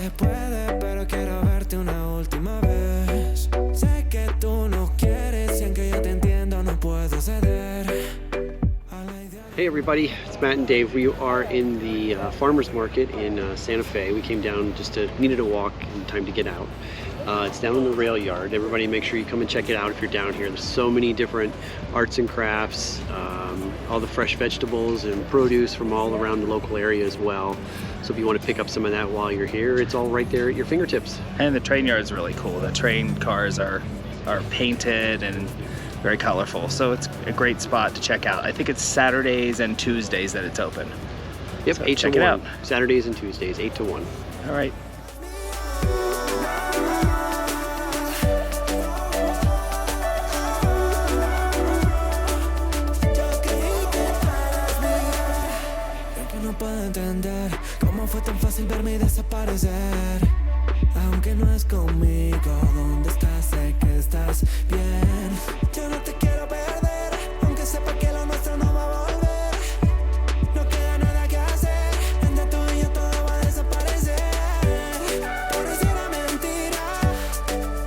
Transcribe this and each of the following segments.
se puede, pero quiero verte una última vez. Sé que tú no quieres y aunque yo te entiendo no puedo ceder. Hey everybody, it's Matt and Dave. We are in the farmers market in Santa Fe. We came down just needed a walk and time to get out. It's down in the rail yard. Everybody make sure you come and check it out if you're down here. There's so many different arts and crafts, all the fresh vegetables and produce from all around the local area as well. So if you want to pick up some of that while you're here, it's all right there at your fingertips. And the train yard is really cool. The train cars are painted and very colorful, so it's a great spot to check out. I think it's Saturdays and Tuesdays that it's open. Yep, so 8 check to 1. It out. Saturdays and Tuesdays, 8 to 1. All right. No puedo entender cómo fue tan fácil verme y desaparecer. Aunque no es conmigo, ¿dónde estás? Sé que estás bien. Yo no te quiero perder, aunque sepa que lo nuestro no va a volver. No queda nada que hacer, entre tú y yo todo va a desaparecer. Pareciera mentira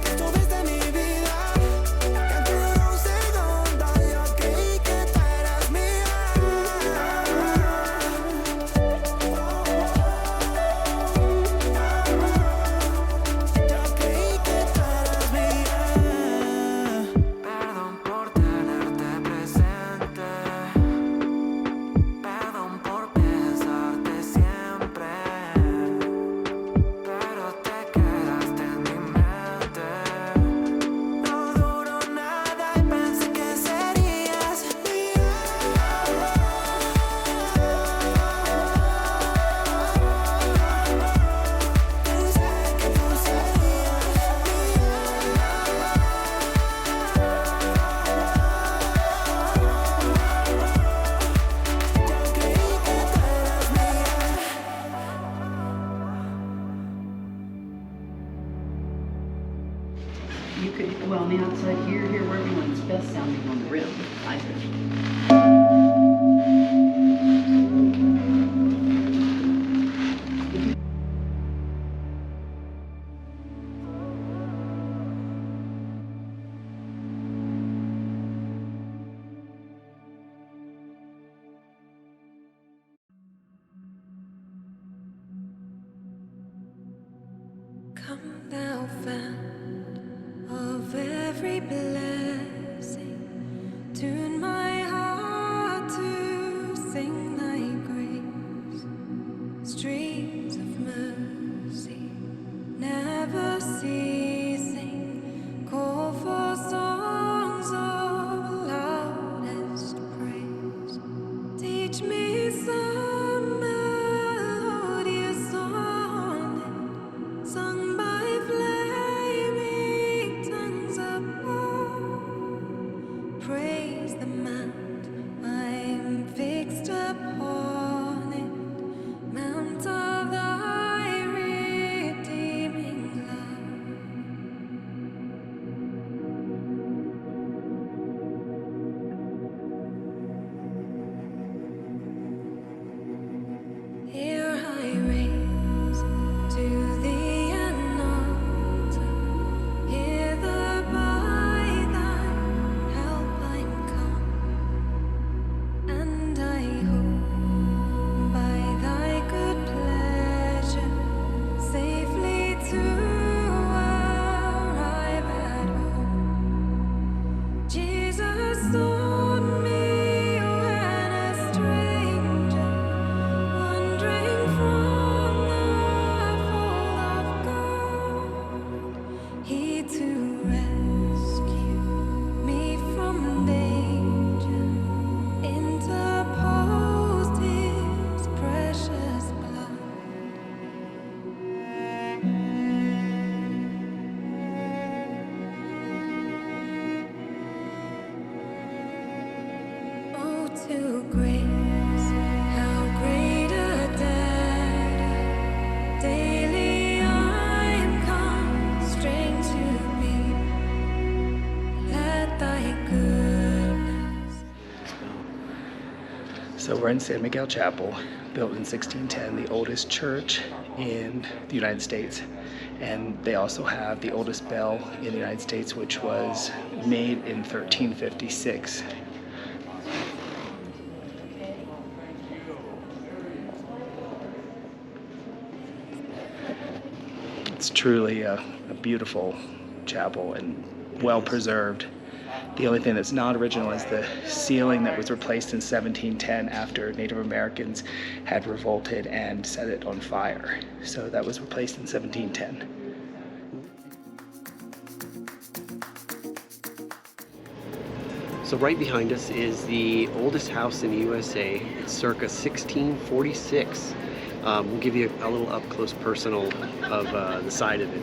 que estuviste en mi vida, que antes de un segundo yo creí que tú eras mía. You could, well, on the outside here, where everyone's best sounding on the rim, I think. Come thou fount of every blessing, tune my heart to sing thy grace. Streams of mercy, never ceasing, call for songs of loudest praise. Teach me some melodious song sung by flame So we're in San Miguel Chapel, built in 1610, the oldest church in the United States. And they also have the oldest bell in the United States, which was made in 1356. It's truly a beautiful chapel and well preserved. The only thing that's not original is the ceiling that was replaced in 1710 after Native Americans had revolted and set it on fire. So that was replaced in 1710. So right behind us is the oldest house in the USA. It's circa 1646. We'll give you a little up close personal of the side of it.